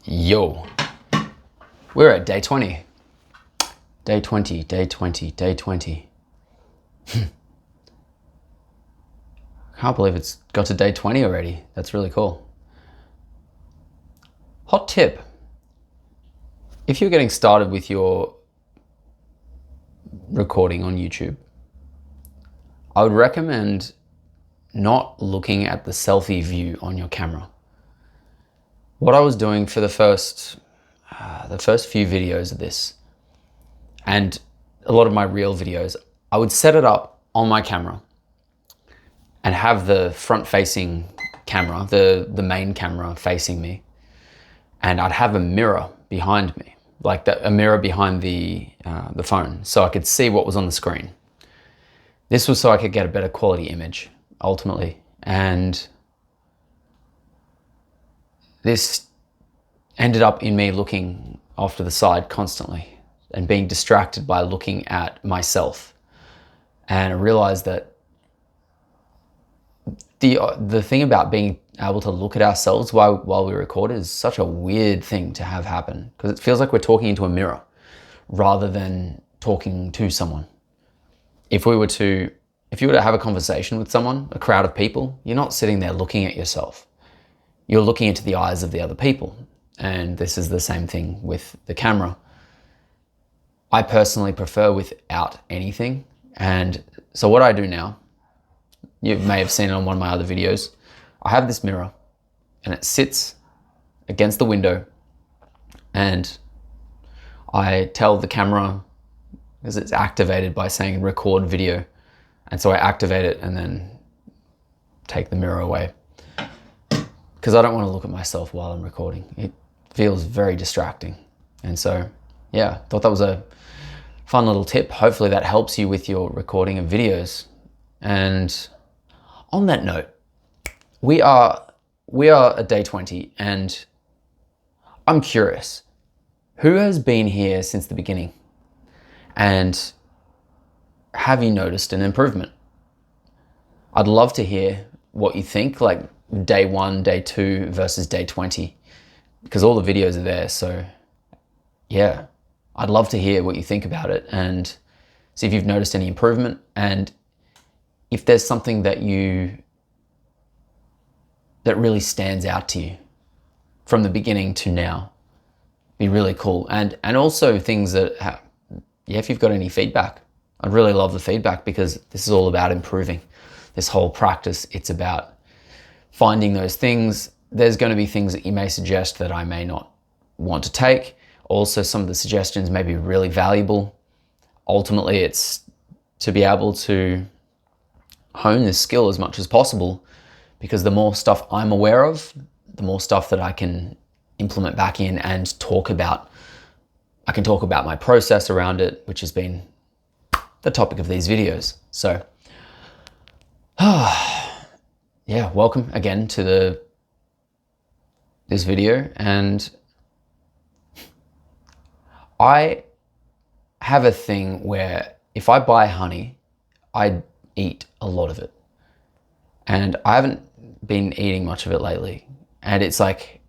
Yo, we're at day 20. Day 20, day 20, day 20. Can't believe it's got to day 20 already. That's really cool. Hot tip. If you're getting started with your recording on YouTube, I would recommend not looking at the selfie view on your camera. What I was doing for the first few videos of this, and a lot of my real videos, I would set it up on my camera and have the front-facing camera, the main camera facing me, and I'd have a mirror behind me, like a mirror behind the phone, so I could see what was on the screen. This was so I could get a better quality image, ultimately, and this ended up in me looking off to the side constantly and being distracted by looking at myself. And I realized that the thing about being able to look at ourselves while we record is such a weird thing to have happen, because it feels like we're talking into a mirror rather than talking to someone. If you were to have a conversation with someone, a crowd of people, you're not sitting there looking at yourself. You're looking into the eyes of the other people. And this is the same thing with the camera. I personally prefer without anything. And so what I do now, you may have seen it on one of my other videos, I have this mirror and it sits against the window, and I tell the camera, because it's activated by saying record video, and so I activate it and then take the mirror away, because I don't want to look at myself while I'm recording. It feels very distracting. And so, yeah, thought that was a fun little tip. Hopefully that helps you with your recording of videos. And on that note, we are at day 20, and I'm curious, who has been here since the beginning? And have you noticed an improvement? I'd love to hear what you think, like day 1, day 2 versus day 20, because all the videos are there. So yeah, I'd love to hear what you think about it and see if you've noticed any improvement, and if there's something that really stands out to you from the beginning to now. Be really cool. And also things that, if you've got any feedback, I'd really love the feedback, because this is all about improving. This whole practice, it's about finding those things. There's going to be things that you may suggest that I may not want to take. Also, some of the suggestions may be really valuable. Ultimately, it's to be able to hone this skill as much as possible, because the more stuff I'm aware of, the more stuff that I can implement back in and talk about. I can talk about my process around it, which has been the topic of these videos. So, yeah, welcome again to this video. And I have a thing where if I buy honey, I eat a lot of it. And I haven't been eating much of it lately. And it's like,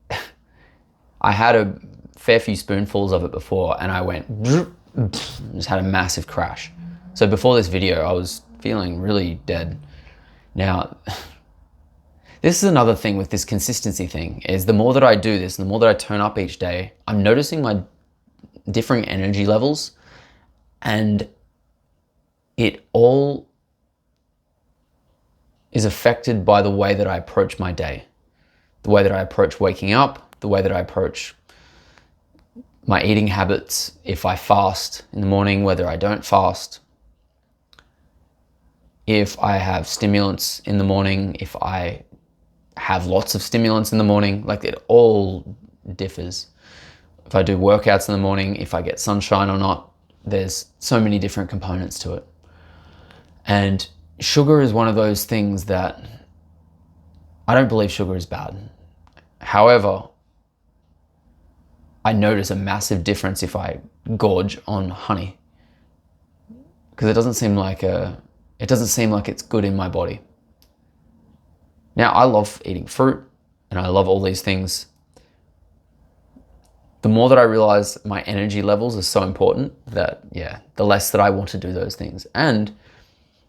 I had a fair few spoonfuls of it before, and I went, just had a massive crash. So before this video, I was feeling really dead. Now, this is another thing with this consistency thing, is the more that I do this, and the more that I turn up each day, I'm noticing my differing energy levels, and it all is affected by the way that I approach my day, the way that I approach waking up, the way that I approach my eating habits, if I fast in the morning, whether I don't fast, if I have stimulants in the morning, if I have lots of stimulants in the morning, like it all differs. If I do workouts in the morning, if I get sunshine or not, there's so many different components to it. And sugar is one of those things that I don't believe sugar is bad. However, I notice a massive difference if I gorge on honey, because it doesn't seem like it's good in my body. Now, I love eating fruit and I love all these things, The more that I realize my energy levels are so important that, the less that I want to do those things. And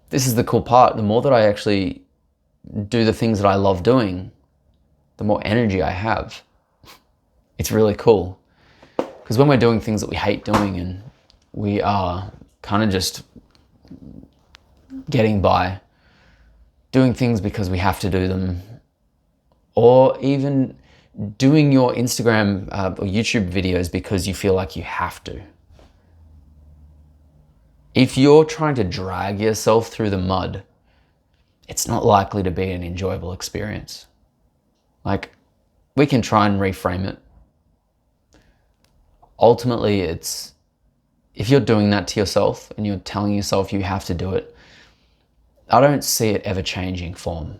this is the cool part. The more that I actually do the things that I love doing, the more energy I have. It's really cool. Because when we're doing things that we hate doing and we are kind of just getting by, doing things because we have to do them, or even doing your Instagram or YouTube videos because you feel like you have to. If you're trying to drag yourself through the mud, it's not likely to be an enjoyable experience. Like, we can try and reframe it. Ultimately, it's, if you're doing that to yourself and you're telling yourself you have to do it, I don't see it ever changing form.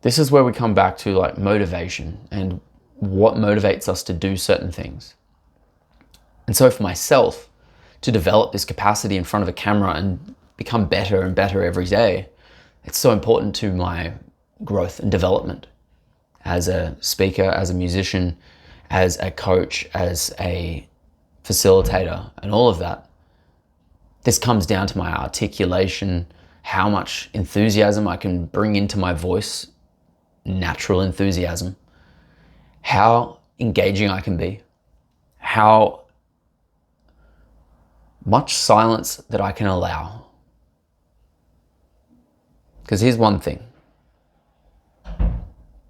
This is where we come back to like motivation and what motivates us to do certain things. And so for myself, to develop this capacity in front of a camera and become better and better every day, it's so important to my growth and development as a speaker, as a musician, as a coach, as a facilitator, and all of that. This comes down to my articulation, how much enthusiasm I can bring into my voice, natural enthusiasm, how engaging I can be, how much silence that I can allow. Because here's one thing.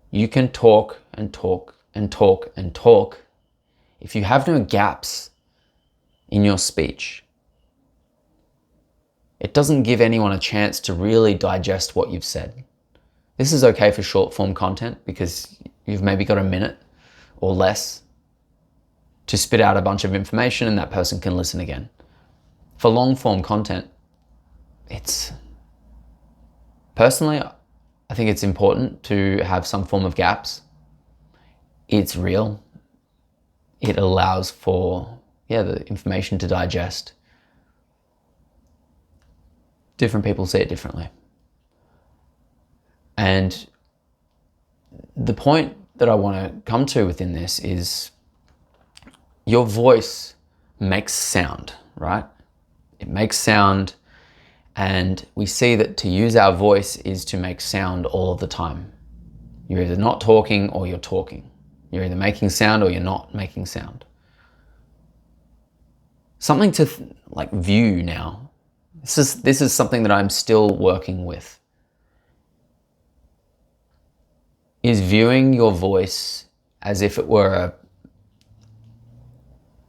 You can talk and talk and talk and talk. If you have no gaps in your speech, it doesn't give anyone a chance to really digest what you've said. This is okay for short form content because you've maybe got a minute or less to spit out a bunch of information and that person can listen again. For long form content, personally, I think it's important to have some form of gaps. It's real. It allows for, the information to digest. Different people see it differently. And the point that I want to come to within this is your voice makes sound, right? It makes sound, and we see that to use our voice is to make sound all of the time. You're either not talking or you're talking. You're either making sound or you're not making sound. Something to view now. This is something that I'm still working with. Is viewing your voice as if it were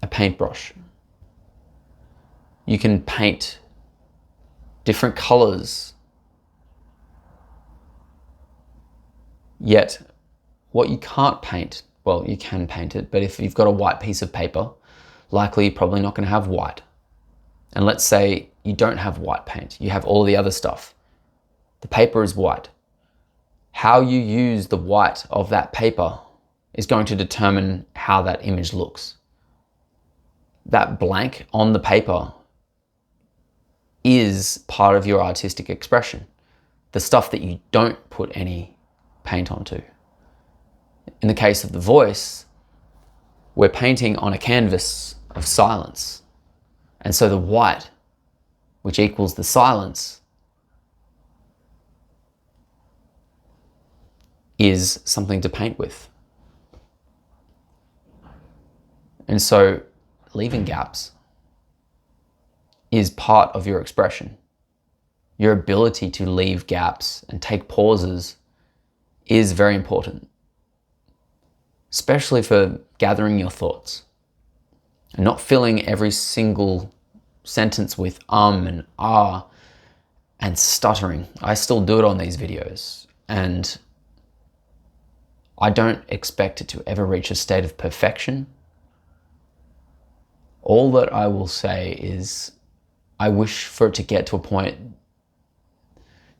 a paintbrush. You can paint different colors, yet what you can't paint, well, you can paint it, but if you've got a white piece of paper, likely you're probably not going to have white. And let's say you don't have white paint, you have all the other stuff. The paper is white. How you use the white of that paper is going to determine how that image looks. That blank on the paper is part of your artistic expression. The stuff that you don't put any paint onto. In the case of the voice, we're painting on a canvas of silence. And so the white, which equals the silence, is something to paint with. And so leaving gaps is part of your expression. Your ability to leave gaps and take pauses is very important, especially for gathering your thoughts and not filling every single sentence with and ah and stuttering. I still do it on these videos, and I don't expect it to ever reach a state of perfection. All that I will say is I wish for it to get to a point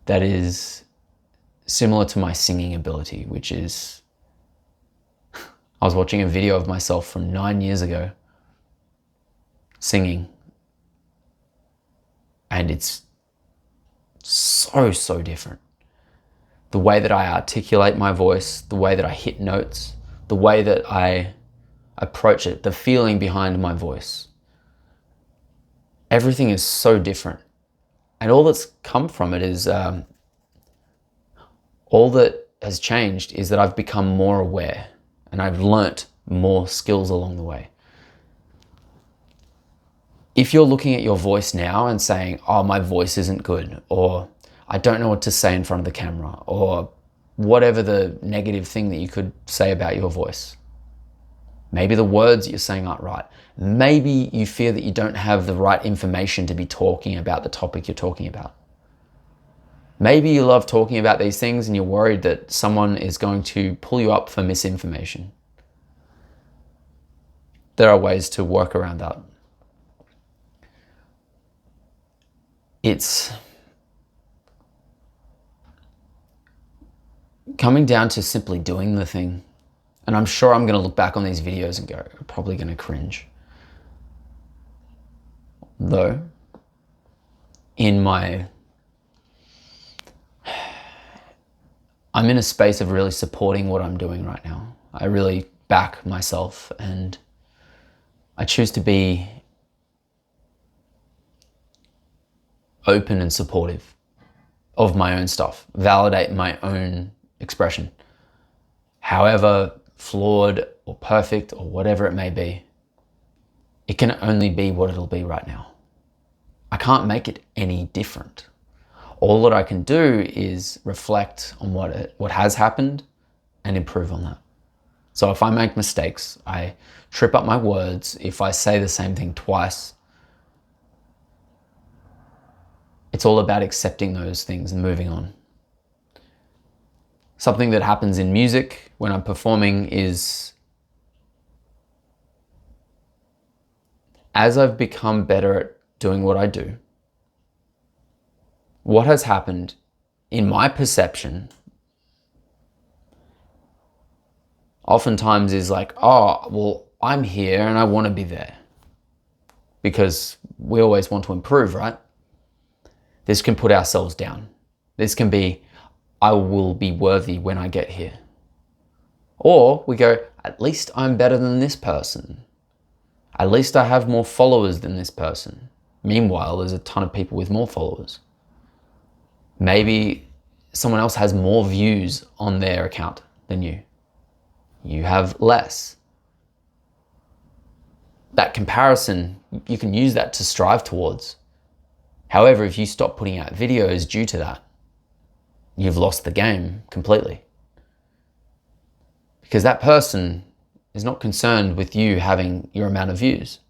that is similar to my singing ability, which is, I was watching a video of myself from 9 years ago singing, and it's so different. The way that I articulate my voice, the way that I hit notes, the way that I approach it, the feeling behind my voice. Everything is so different. And all that's come from it is, all that has changed is that I've become more aware and I've learnt more skills along the way. If you're looking at your voice now and saying, oh, my voice isn't good, or I don't know what to say in front of the camera, or whatever the negative thing that you could say about your voice. Maybe the words you're saying aren't right. Maybe you fear that you don't have the right information to be talking about the topic you're talking about. Maybe you love talking about these things and you're worried that someone is going to pull you up for misinformation. There are ways to work around that. It's coming down to simply doing the thing. And I'm sure I'm going to look back on these videos and go, I'm probably going to cringe. Though, I'm in a space of really supporting what I'm doing right now. I really back myself and I choose to be open and supportive of my own stuff, validate my own expression. However flawed or perfect or whatever it may be, it can only be what it'll be right now. I can't make it any different. All that I can do is reflect on what has happened and improve on that. So if I make mistakes, I trip up my words, if I say the same thing twice, it's all about accepting those things and moving on. Something that happens in music when I'm performing is, as I've become better at doing what I do, what has happened in my perception oftentimes is like, oh, well, I'm here and I want to be there. Because we always want to improve, right? This can put ourselves down. This can be, I will be worthy when I get here. Or we go, at least I'm better than this person. At least I have more followers than this person. Meanwhile, there's a ton of people with more followers. Maybe someone else has more views on their account than you. You have less. That comparison, you can use that to strive towards. However, if you stop putting out videos due to that, you've lost the game completely. Because that person is not concerned with you having your amount of views.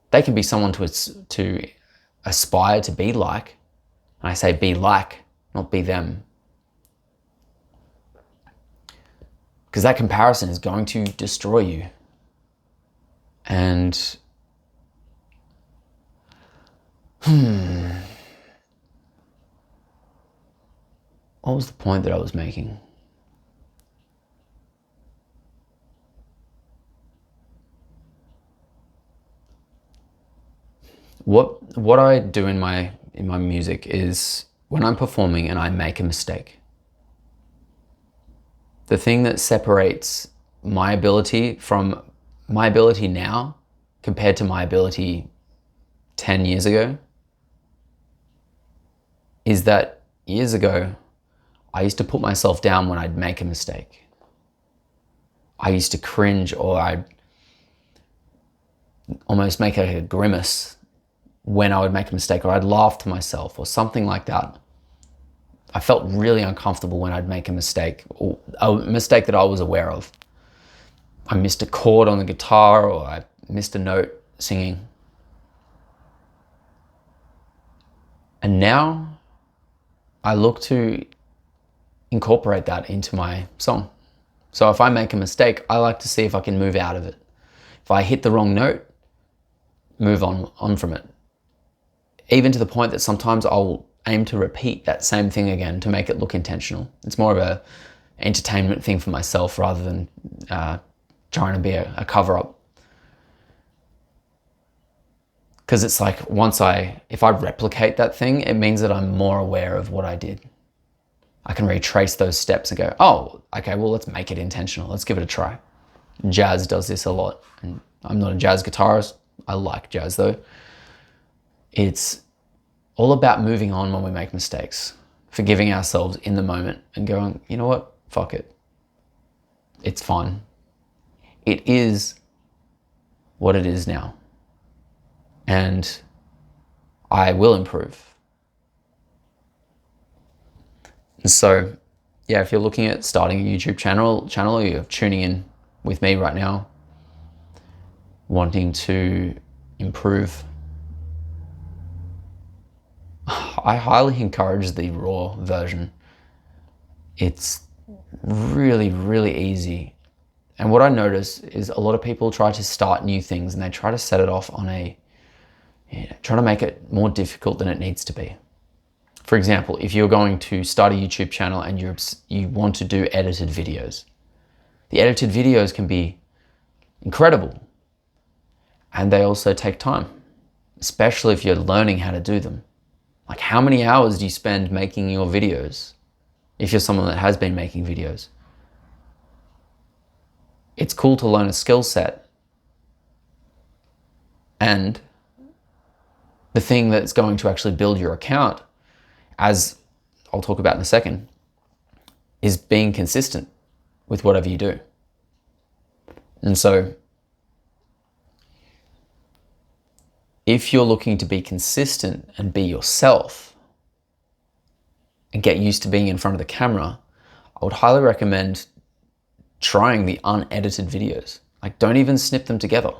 They can be someone to aspire to be like. And I say be like, not be them. Because that comparison is going to destroy you. And what was the point that I was making? What I do in my music is when I'm performing and I make a mistake, the thing that separates my ability from my ability now compared to my ability 10 years ago is that years ago, I used to put myself down when I'd make a mistake. I used to cringe, or I'd almost make a grimace when I would make a mistake, or I'd laugh to myself or something like that. I felt really uncomfortable when I'd make a mistake, or a mistake that I was aware of. I missed a chord on the guitar, or I missed a note singing. And now I look to incorporate that into my song. So if I make a mistake, I like to see if I can move out of it. If I hit the wrong note, move on from it. Even to the point that sometimes I'll aim to repeat that same thing again to make it look intentional. It's more of a entertainment thing for myself rather than trying to be a cover-up. Because it's like if I replicate that thing, it means that I'm more aware of what I did. I can retrace those steps and go, oh, okay, well, let's make it intentional. Let's give it a try. Jazz does this a lot. And I'm not a jazz guitarist. I like jazz though. It's all about moving on when we make mistakes, forgiving ourselves in the moment and going, you know what? Fuck it. It's fine. It is what it is now. And I will improve. And so, yeah, if you're looking at starting a YouTube channel, or you're tuning in with me right now, wanting to improve, I highly encourage the raw version. It's really, really easy. And what I notice is a lot of people try to start new things and they try to set it off on trying to make it more difficult than it needs to be. For example, if you're going to start a YouTube channel and you want to do edited videos, the edited videos can be incredible. And they also take time, especially if you're learning how to do them. Like, how many hours do you spend making your videos? If you're someone that has been making videos, it's cool to learn a skill set. And the thing that's going to actually build your account, as I'll talk about in a second, is being consistent with whatever you do. And so if you're looking to be consistent and be yourself and get used to being in front of the camera, I would highly recommend trying the unedited videos. Like, don't even snip them together.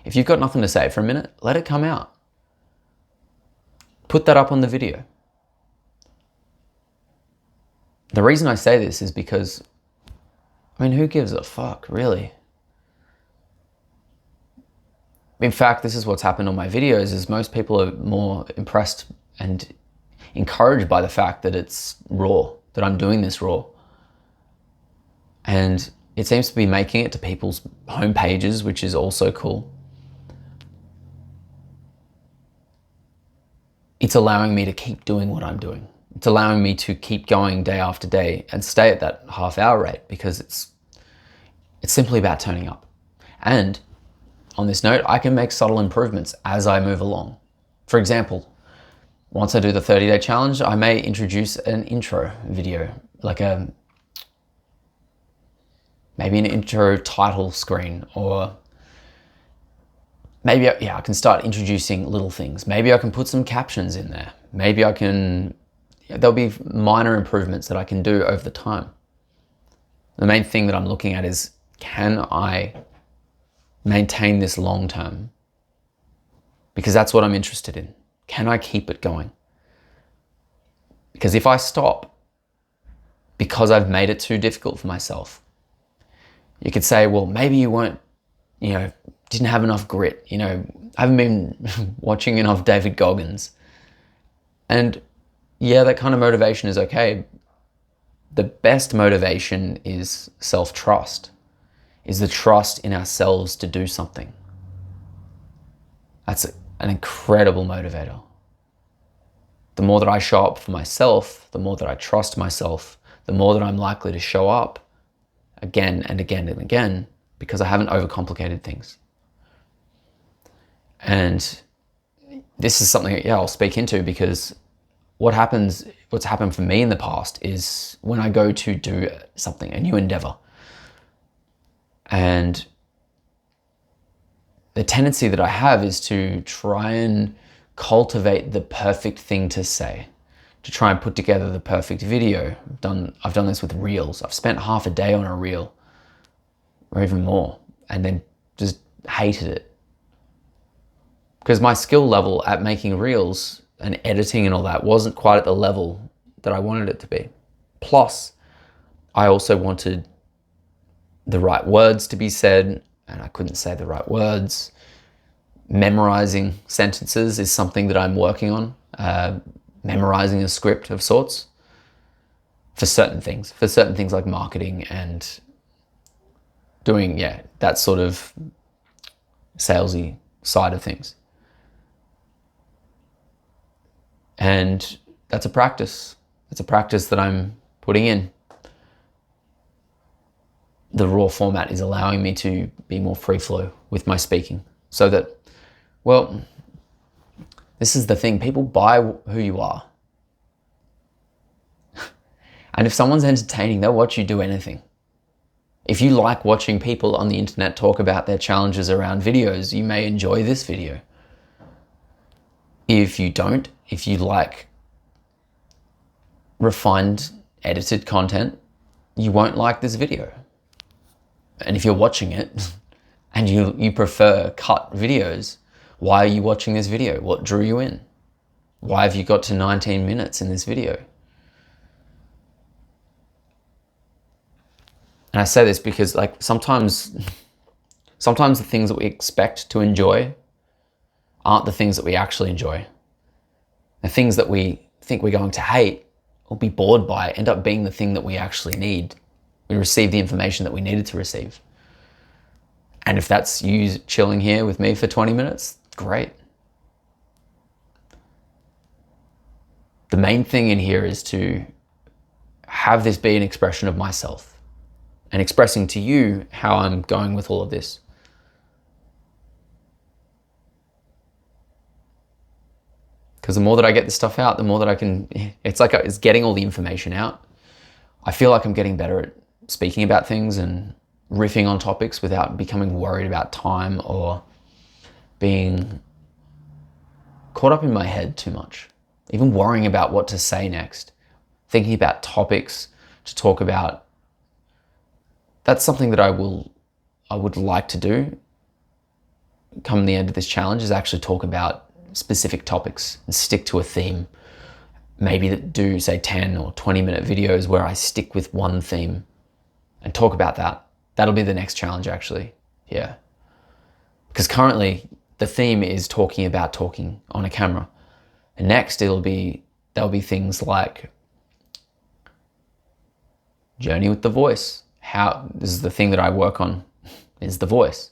If you've got nothing to say for a minute, let it come out. Put that up on the video. The reason I say this is because, I mean, who gives a fuck, really? In fact, this is what's happened on my videos, is most people are more impressed and encouraged by the fact that it's raw, that I'm doing this raw. And it seems to be making it to people's home pages, which is also cool. It's allowing me to keep doing what I'm doing. It's allowing me to keep going day after day and stay at that half-hour rate, because it's simply about turning up. And on this note, I can make subtle improvements as I move along. For example, once I do the 30-day challenge, I may introduce an intro video, like maybe an intro title screen, or maybe, I can start introducing little things. Maybe I can put some captions in there. Maybe there'll be minor improvements that I can do over the time. The main thing that I'm looking at is, can I maintain this long term? Because that's what I'm interested in. Can I keep it going? Because if I stop because I've made it too difficult for myself, you could say, well, maybe you weren't, didn't have enough grit. I haven't been watching enough David Goggins. And yeah, that kind of motivation is okay. The best motivation is self-trust, is the trust in ourselves to do something. That's an incredible motivator. The more that I show up for myself, the more that I trust myself, the more that I'm likely to show up again and again and again, because I haven't overcomplicated things. And this is something, I'll speak into, because what's happened for me in the past is when I go to do something, a new endeavor, and the tendency that I have is to try and cultivate the perfect thing to say, to try and put together the perfect video. I've done this with reels. I've spent half a day on a reel, or even more, and then just hated it. Because my skill level at making reels and editing and all that wasn't quite at the level that I wanted it to be. Plus, I also wanted the right words to be said, and I couldn't say the right words. Memorizing sentences is something that I'm working on. Memorizing a script of sorts for certain things like marketing and doing, that sort of salesy side of things. And that's a practice. It's a practice that I'm putting in. The raw format is allowing me to be more free flow with my speaking, so that, well, this is the thing, people buy who you are. And if someone's entertaining, they'll watch you do anything. If you like watching people on the internet talk about their challenges around videos, you may enjoy this video. If you don't, if you like refined, edited content, you won't like this video. And if you're watching it and you prefer cut videos, why are you watching this video? What drew you in? Why have you got to 19 minutes in this video? And I say this because, like, sometimes the things that we expect to enjoy aren't the things that we actually enjoy. The things that we think we're going to hate or be bored by end up being the thing that we actually need. We receive the information that we needed to receive. And if that's you chilling here with me for 20 minutes, great. The main thing in here is to have this be an expression of myself and expressing to you how I'm going with all of this. Because the more that I get this stuff out, the more that I can, it's getting all the information out. I feel like I'm getting better at speaking about things and riffing on topics without becoming worried about time or being caught up in my head too much. Even worrying about what to say next, thinking about topics to talk about. That's something that I would like to do come the end of this challenge, is actually talk about specific topics and stick to a theme. Maybe do, say, 10 or 20-minute videos where I stick with one theme and talk about that. That'll be the next challenge, actually. Yeah. Because currently the theme is talking about talking on a camera. And next there'll be things like journey with the voice. This is the thing that I work on, is the voice.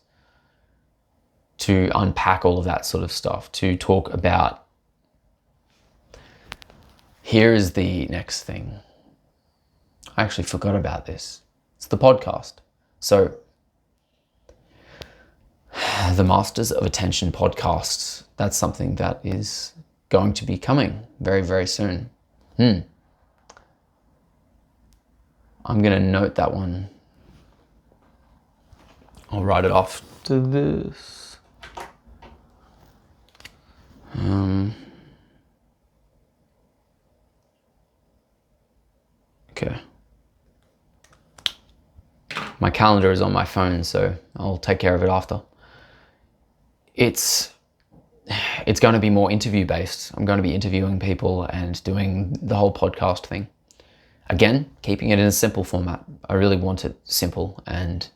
To unpack all of that sort of stuff, to talk about, here is the next thing. I actually forgot about this. It's the podcast. So, the Masters of Attention podcasts, that's something that is going to be coming very, very soon. I'm going to note that one. I'll write it off to this. Okay. My calendar is on my phone, so I'll take care of it after. It's going to be more interview based. I'm going to be interviewing people and doing the whole podcast thing. Again, keeping it in a simple format. I really want it simple, and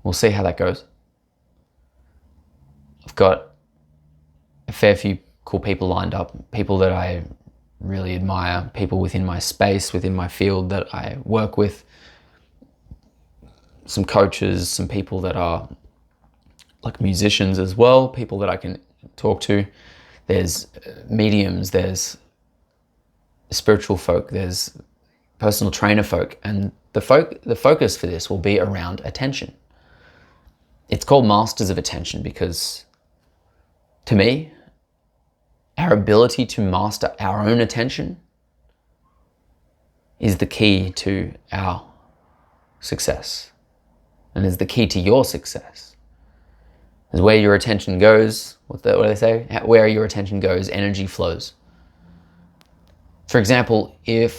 we'll see how that goes. I've got a fair few cool people lined up, people that I really admire, people within my space, within my field that I work with, some coaches, some people that are like musicians as well, people that I can talk to. There's mediums, there's spiritual folk, there's personal trainer folk, and the focus for this will be around attention. It's called Masters of Attention because, to me, our ability to master our own attention is the key to our success, and is the key to your success. Is where your attention goes, what do they say? Where your attention goes, energy flows. For example, and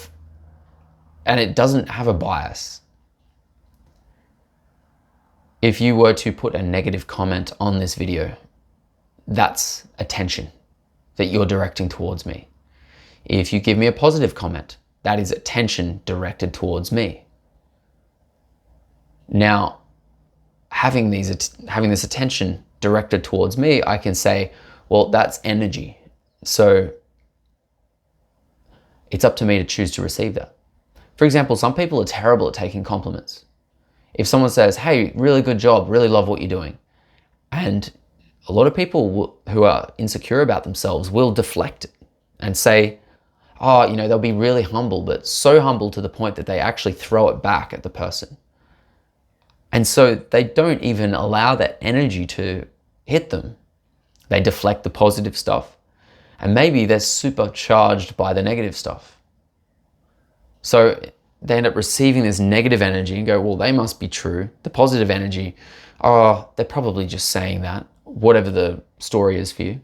it doesn't have a bias, if you were to put a negative comment on this video, that's attention that you're directing towards me. If you give me a positive comment, that is attention directed towards me. Now, having this attention directed towards me, I can say, well, that's energy. So it's up to me to choose to receive that. For example, some people are terrible at taking compliments. If someone says, hey, really good job, really love what you're doing, and a lot of people who are insecure about themselves will deflect it and say, oh, they'll be really humble, but so humble to the point that they actually throw it back at the person. And so they don't even allow that energy to hit them. They deflect the positive stuff. And maybe they're supercharged by the negative stuff. So they end up receiving this negative energy and go, well, they must be true. The positive energy, oh, they're probably just saying that, whatever the story is for you.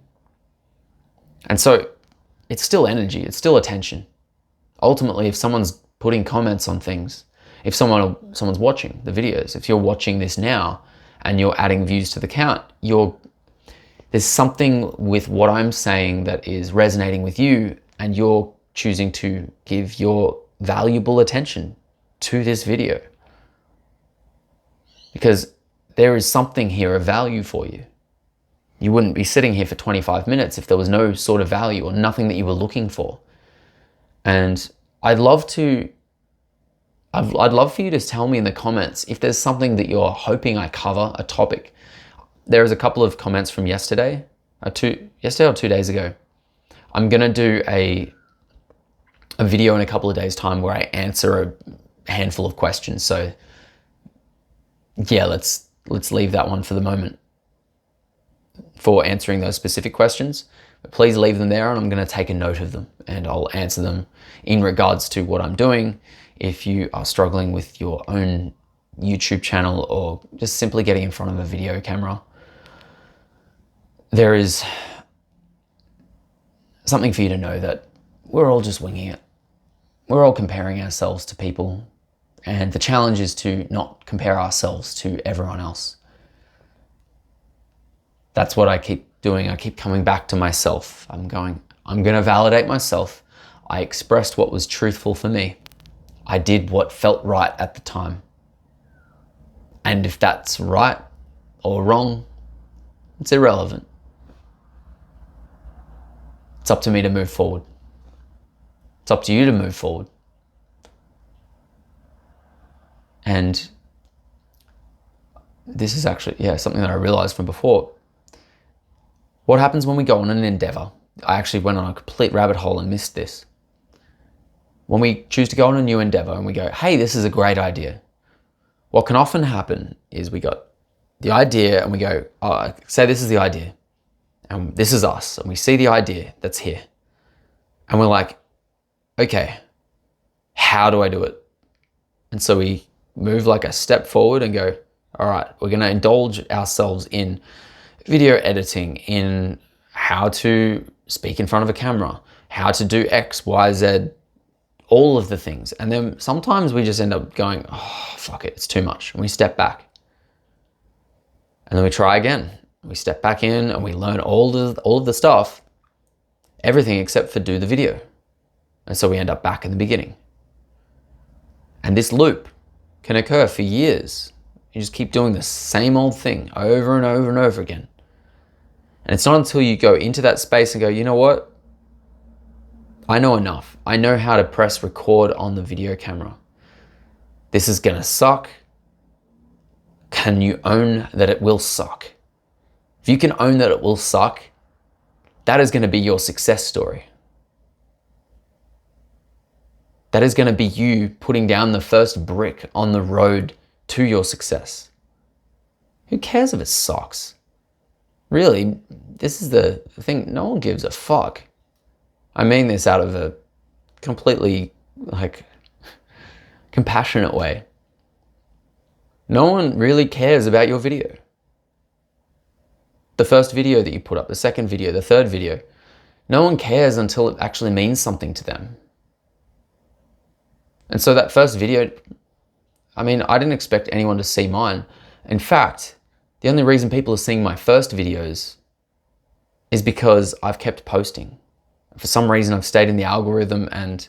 And so it's still energy, it's still attention. Ultimately, if someone's putting comments on things, if someone's watching the videos, if you're watching this now and you're adding views to the count, there's something with what I'm saying that is resonating with you, and you're choosing to give your valuable attention to this video. Because there is something here of value for you. You wouldn't be sitting here for 25 minutes if there was no sort of value or nothing that you were looking for. And I'd love for you to tell me in the comments if there's something that you're hoping I cover, a topic. There's a couple of comments from yesterday or 2 days ago. I'm gonna do a video in a couple of days' time where I answer a handful of questions. So yeah, let's leave that one for the moment for answering those specific questions. But please leave them there, and I'm gonna take a note of them and I'll answer them in regards to what I'm doing. If you are struggling with your own YouTube channel or just simply getting in front of a video camera, there is something for you to know that we're all just winging it. We're all comparing ourselves to people, and the challenge is to not compare ourselves to everyone else. That's what I keep doing. I keep coming back to myself. I'm going to validate myself. I expressed what was truthful for me. I did what felt right at the time. And if that's right or wrong, it's irrelevant. It's up to me to move forward. It's up to you to move forward. And this is actually, something that I realized from before. What happens when we go on an endeavor? I actually went on a complete rabbit hole and missed this. When we choose to go on a new endeavor and we go, hey, this is a great idea. What can often happen is we got the idea and we go, say this is the idea and this is us, and we see the idea that's here. And we're like, okay, how do I do it? And so we move like a step forward and go, all right, we're going to indulge ourselves in video editing, in how to speak in front of a camera, how to do X, Y, Z, all of the things. And then sometimes we just end up going, oh, fuck it, it's too much. And we step back. And then we try again. We step back in and we learn all of the stuff, everything except for do the video. And so we end up back in the beginning. And this loop can occur for years. You just keep doing the same old thing over and over and over again. And it's not until you go into that space and go, you know what? I know enough. I know how to press record on the video camera. This is gonna suck. Can you own that it will suck? If you can own that it will suck, that is gonna be your success story. That is gonna be you putting down the first brick on the road to your success. Who cares if it sucks? Really, this is the thing, no one gives a fuck. I mean this out of a completely compassionate way. No one really cares about your video. The first video that you put up, the second video, the third video, no one cares until it actually means something to them. And so that first video, I didn't expect anyone to see mine. In fact, the only reason people are seeing my first videos is because I've kept posting. For some reason, I've stayed in the algorithm and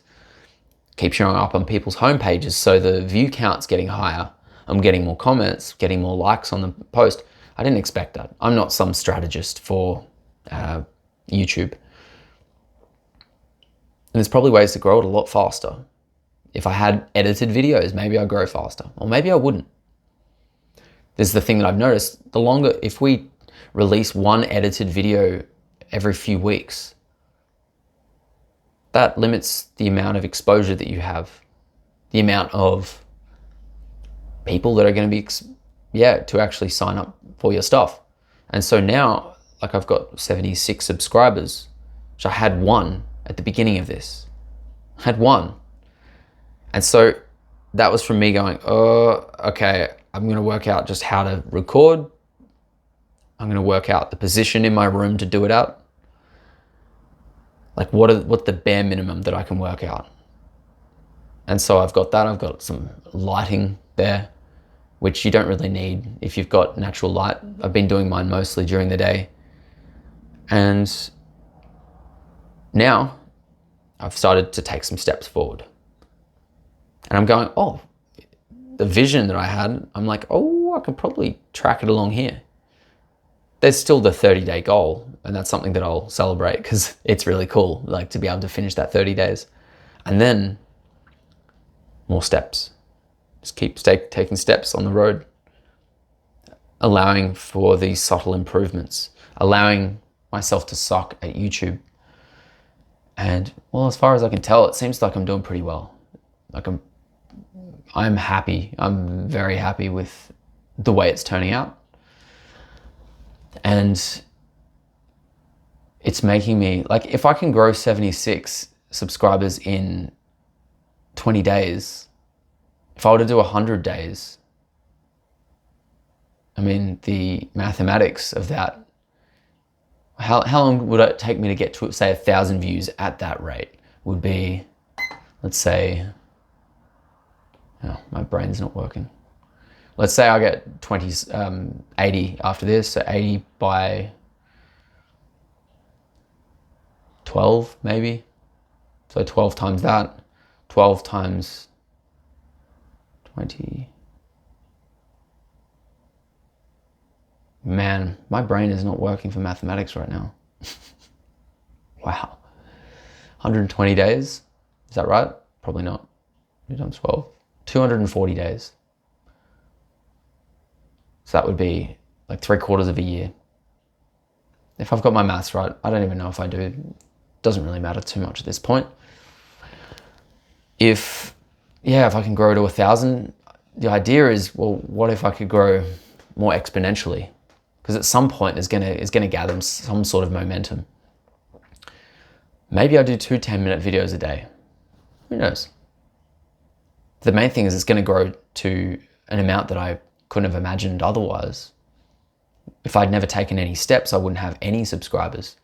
keep showing up on people's homepages. So the view count's getting higher. I'm getting more comments, getting more likes on the post. I didn't expect that. I'm not some strategist for YouTube. And there's probably ways to grow it a lot faster. If I had edited videos, maybe I'd grow faster, or maybe I wouldn't. This is the thing that I've noticed. If we release one edited video every few weeks, that limits the amount of exposure that you have, the amount of people that are going to be, to actually sign up for your stuff. And so now, like, I've got 76 subscribers, which I had one at the beginning of this. I had one. And so that was from me going, oh, okay, I'm going to work out just how to record. I'm going to work out the position in my room to do it at. Like, what's the bare minimum that I can work out? And so I've got that. I've got some lighting there, which you don't really need if you've got natural light. I've been doing mine mostly during the day. And now I've started to take some steps forward. And I'm going, oh, the vision that I had, I'm like, oh, I can probably track it along here. There's still the 30-day goal, and that's something that I'll celebrate because it's really cool, like, to be able to finish that 30 days. And then more steps. Just keep taking steps on the road, allowing for these subtle improvements, allowing myself to suck at YouTube. And, well, as far as I can tell, it seems like I'm doing pretty well. Like, I'm happy. I'm very happy with the way it's turning out. And it's making me, like, if I can grow 76 subscribers in 20 days, if I were to do 100 days, I mean, the mathematics of that, how long would it take me to get to, say, 1,000 views at that rate? Would be, let's say, oh, my brain's not working. Let's say I get 80 after this, so 80 by 12 maybe. So 12 times that, 12 times 20. Man, my brain is not working for mathematics right now. Wow. 120 days, is that right? Probably not. 2 times 12. 240 days. So that would be like 3/4 of a year. If I've got my maths right, I don't even know if I do. It doesn't really matter too much at this point. If I can grow to 1,000, the idea is, well, what if I could grow more exponentially? Because at some point it's gonna gather some sort of momentum. Maybe I do 2 10-minute videos a day. Who knows? The main thing is it's gonna grow to an amount that I couldn't have imagined otherwise. If I'd never taken any steps, I wouldn't have any subscribers.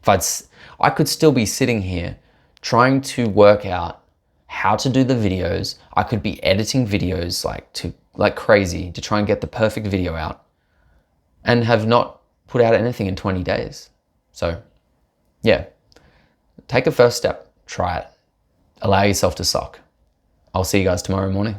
I could still be sitting here trying to work out how to do the videos. I could be editing videos like crazy to try and get the perfect video out and have not put out anything in 20 days. So yeah, take a first step, try it, allow yourself to suck. I'll see you guys tomorrow morning.